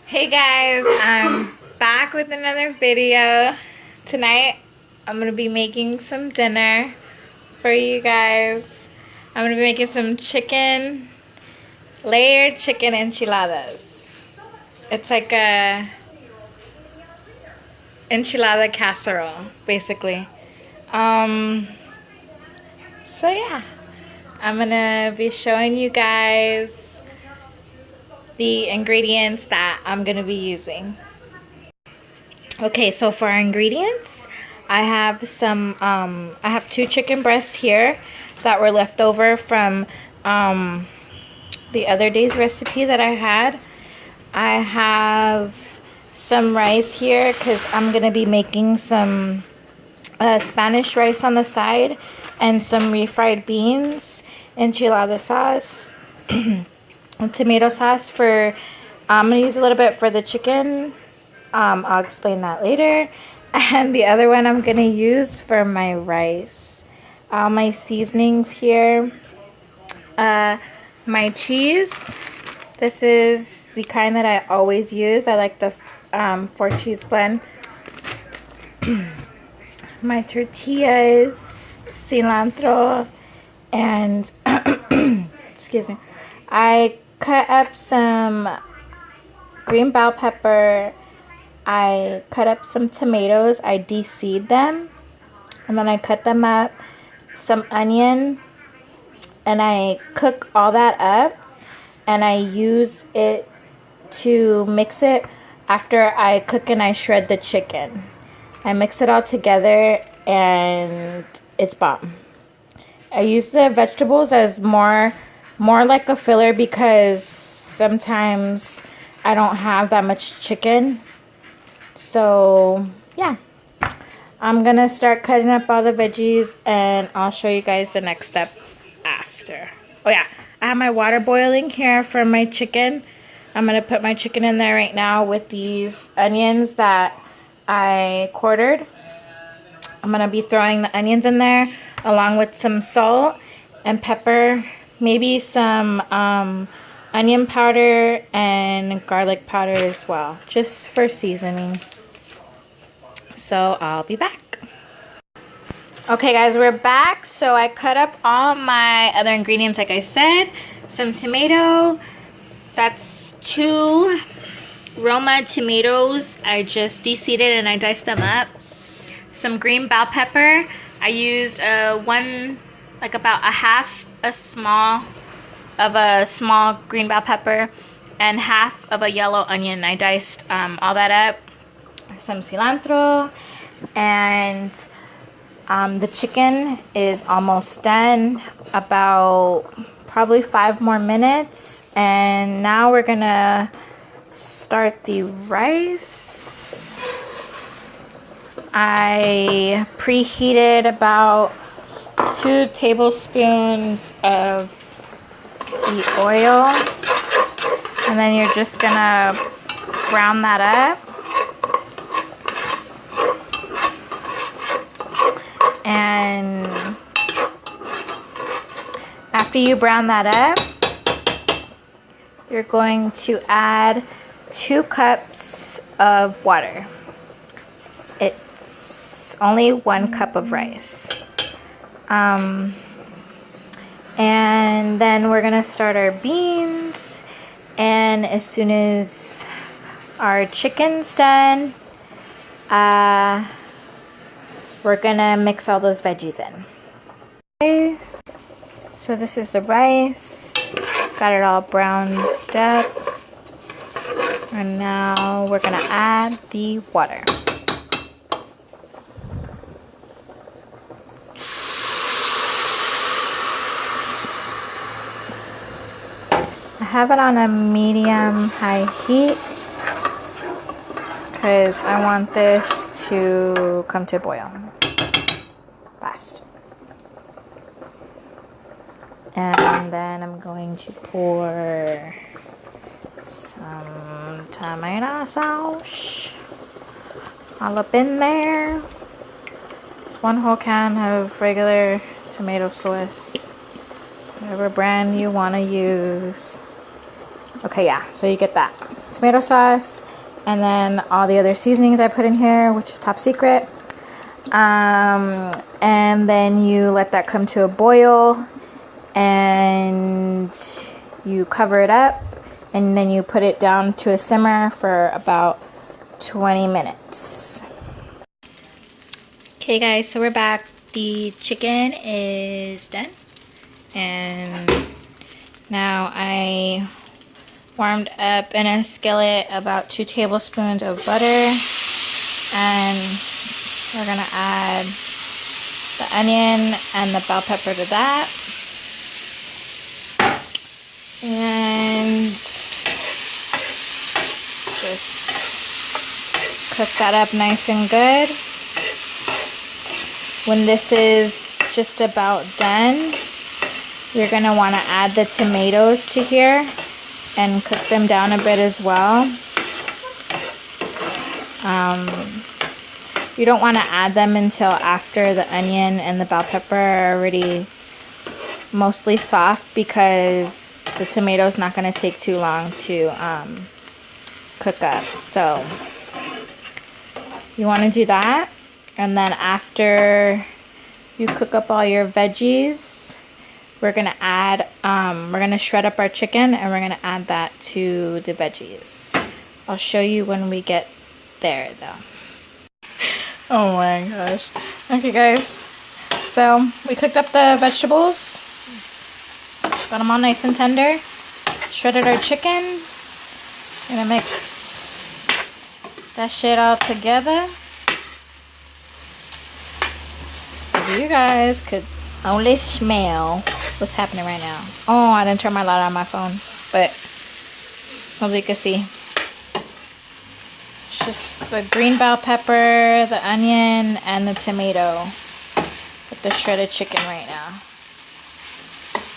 Hey guys, I'm back with another video. Tonight I'm gonna be making some dinner for you guys. I'm gonna be making some layered chicken enchiladas. It's like a enchilada casserole, basically. So yeah, I'm gonna be showing you guys the ingredients that I'm gonna be using. Okay, so for our ingredients, I have I have 2 chicken breasts here that were left over from the other day's recipe that I had. I have some rice here because I'm gonna be making some Spanish rice on the side, and some refried beans, enchilada sauce, tomato sauce for, I'm going to use a little bit for the chicken. I'll explain that later. And the other one I'm going to use for my rice. All my seasonings here. My cheese. This is the kind that I always use. I like the 4-cheese blend. My tortillas, cilantro, and excuse me. I cut up some green bell pepper. I cut up some tomatoes. I de-seed them, and then I cut them up. Some onion, and I cook all that up, and I use it to mix it after I cook, and I shred the chicken. I mix it all together, and it's bomb. I use the vegetables as more like a filler because sometimes I don't have that much chicken. So yeah, I'm gonna start cutting up all the veggies, and I'll show you guys the next step after. Oh yeah, I have my water boiling here for my chicken. I'm gonna put my chicken in there right now with these onions that I quartered. I'm gonna be throwing the onions in there along with some salt and pepper, maybe some onion powder and garlic powder as well, just for seasoning. So I'll be back. Okay guys, we're back. So I cut up all my other ingredients like I said. Some tomato, that's 2 Roma tomatoes. I just de-seeded and I diced them up. Some green bell pepper. I used about a small green bell pepper and half of a yellow onion. I diced all that up. Some cilantro, and the chicken is almost done. About probably 5 more minutes, and now we're gonna start the rice. I preheated about 2 tablespoons of the oil, and then you're just gonna brown that up. And after you brown that up, you're going to add 2 cups of water. It's only 1 cup of rice. And then we're gonna start our beans, and as soon as our chicken's done, we're gonna mix all those veggies in. Okay, so this is the rice. Got it all browned up. And now we're gonna add the water. I have it on a medium-high heat because I want this to come to boil fast. And then I'm going to pour some tomato sauce all up in there. It's 1 whole can of regular tomato sauce, whatever brand you want to use. Okay, yeah, so you get that. tomato sauce, and then all the other seasonings I put in here, which is top secret. And then you let that come to a boil, and you cover it up, and then you put it down to a simmer for about 20 minutes. Okay guys, so we're back. The chicken is done, and now I warmed up in a skillet about 2 tablespoons of butter, and we're gonna add the onion and the bell pepper to that, and just cook that up nice and good. When this is just about done, you're going to want to add the tomatoes to here and cook them down a bit as well. You don't want to add them until after the onion and the bell pepper are already mostly soft, because the tomato's not going to take too long to cook up. So you want to do that. And then after you cook up all your veggies, we're going to add, we're going to shred up our chicken, and we're going to add that to the veggies. I'll show you when we get there though. Oh my gosh. Okay guys, so we cooked up the vegetables, got them all nice and tender, shredded our chicken, gonna mix that shit all together. You guys could only smell what's happening right now. Oh, I didn't turn my light on my phone, but nobody could see. It's just the green bell pepper, the onion, and the tomato with the shredded chicken right now.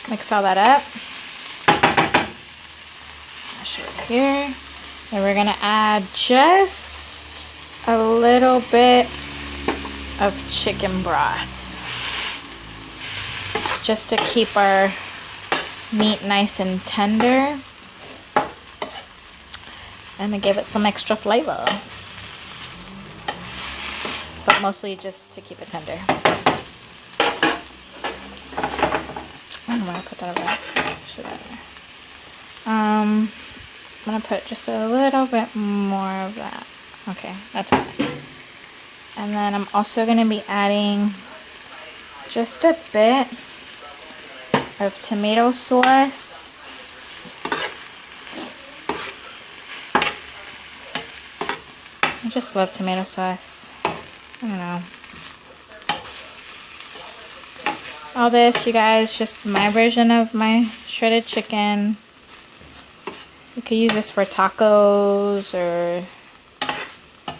Mix all that up. Mash it here. And we're gonna add just a little bit of chicken broth, just to keep our meat nice and tender and to give it some extra flavor, but mostly just to keep it tender. I don't want to put that over there. I'm gonna put just a little bit more of that. Okay, that's good. And then I'm also going to be adding just a bit of tomato sauce. I just love tomato sauce. I don't know. All this, you guys, just my version of my shredded chicken. You could use this for tacos, or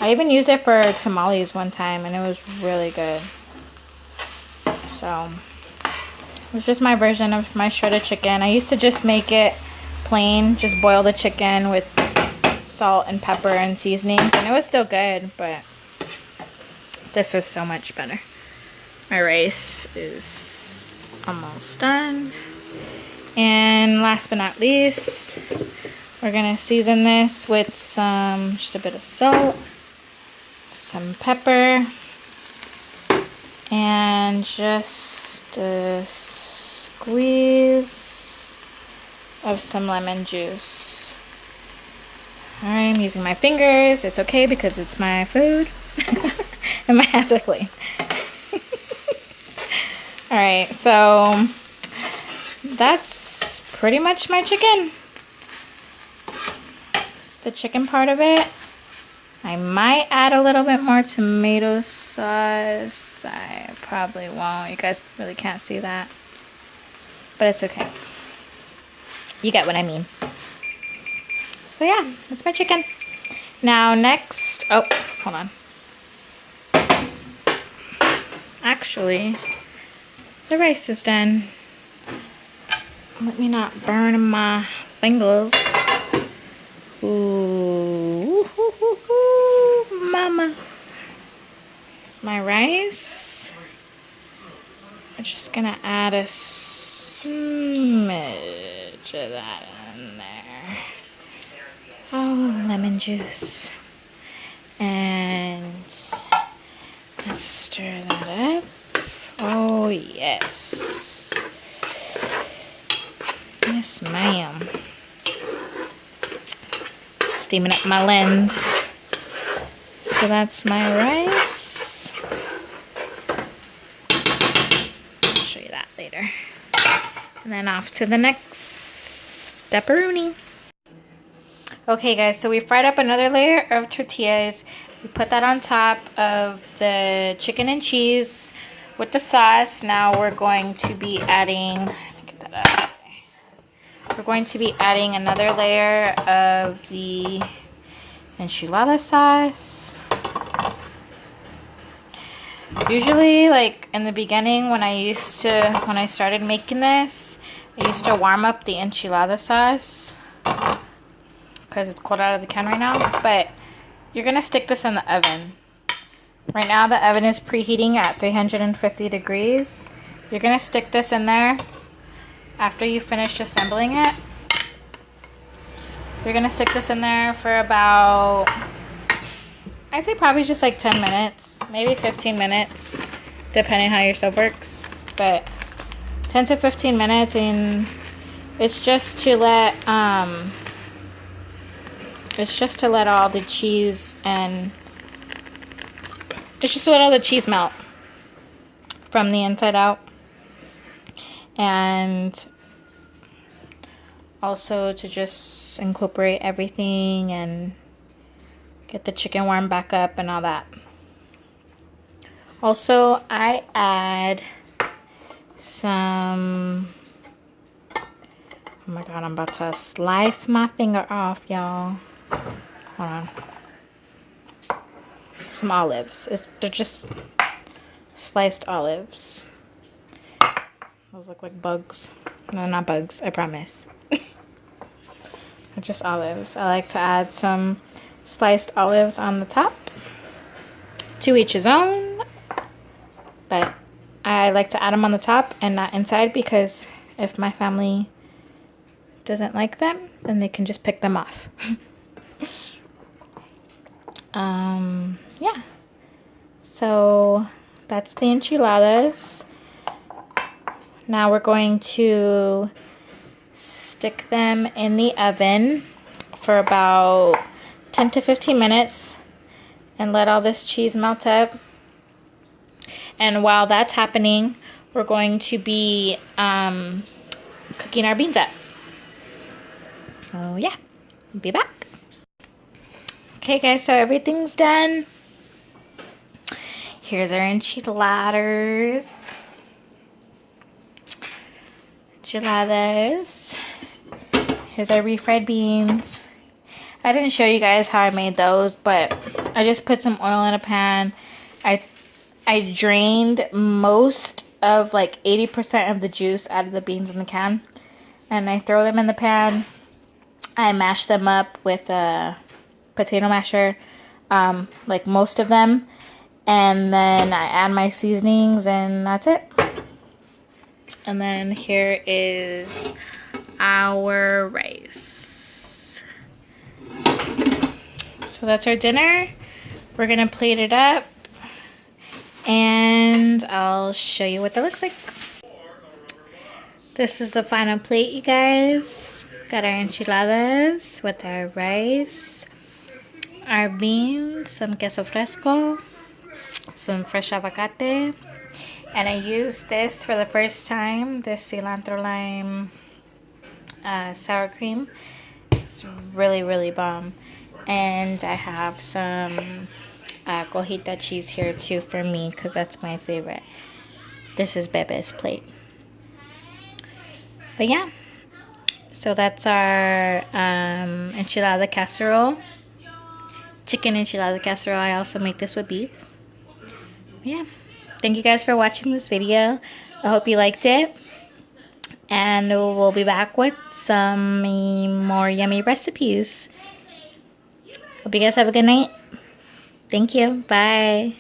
I even used it for tamales one time, and it was really good. So it was just my version of my shredded chicken. I used to just make it plain, just boil the chicken with salt and pepper and seasonings, and it was still good, but this is so much better. My rice is almost done. And last but not least, we're gonna season this with just a bit of salt, some pepper, and just a squeeze of some lemon juice. Alright, I'm using my fingers. It's okay because it's my food. And my hands are clean. Alright, so that's pretty much my chicken. It's the chicken part of it. I might add a little bit more tomato sauce. I probably won't. You guys really can't see that. But it's okay. You get what I mean. So yeah, that's my chicken. Now next, oh, hold on. Actually, the rice is done. Let me not burn my fingers. Ooh, mama. It's my rice. I'm just gonna add a smidge of that in there. All lemon juice. And let's stir that up. Oh, yes. Yes, ma'am. Steaming up my lens. So that's my rice. I'll show you that later. And then off to the next pepperoni. Okay guys, so we fried up another layer of tortillas. We put that on top of the chicken and cheese with the sauce. Now we're going to be adding, let me get that out. We're going to be adding another layer of the enchilada sauce. Usually, like in the beginning when I started making this, I used to warm up the enchilada sauce because it's cold out of the can right now, but you're gonna stick this in the oven. Right now the oven is preheating at 350 degrees. You're gonna stick this in there after you finish assembling it. You're gonna stick this in there for about, I'd say probably just like 10 minutes, maybe 15 minutes, depending how your stove works, but 10 to 15 minutes, and it's just to let all the cheese melt from the inside out, and also to just incorporate everything and get the chicken warmed back up and all that. Also, I add some, oh my god, I'm about to slice my finger off, y'all. Hold on. Some olives. They're just sliced olives. Those look like bugs. No, not bugs, I promise. They're just olives. I like to add some sliced olives on the top. To each his own. But I like to add them on the top and not inside, because if my family doesn't like them, then they can just pick them off. Yeah. So that's the enchiladas. Now we're going to stick them in the oven for about 10 to 15 minutes and let all this cheese melt up. And while that's happening, we're going to be cooking our beans up. So yeah, I'll be back. Okay guys, so everything's done. Here's our enchiladas. Here's our refried beans. I didn't show you guys how I made those, but I just put some oil in a pan. I drained most of, like 80% of the juice out of the beans in the can, and I throw them in the pan. I mash them up with a potato masher, like most of them, and then I add my seasonings, and that's it. And then here is our rice. So that's our dinner. We're gonna plate it up, and I'll show you what that looks like. This is the final plate, you guys. Got our enchiladas with our rice, our beans, some queso fresco, some fresh avocate, and I used this for the first time, this cilantro lime sour cream. It's really, really bomb. And I have some cojita cheese here too for me, because that's my favorite. This is Bebe's plate. But yeah, so that's our enchilada casserole, chicken enchilada casserole. I also make this with beef. Yeah, thank you guys for watching this video. I hope you liked it, and we'll be back with some more yummy recipes. Hope you guys have a good night. Thank you. Bye.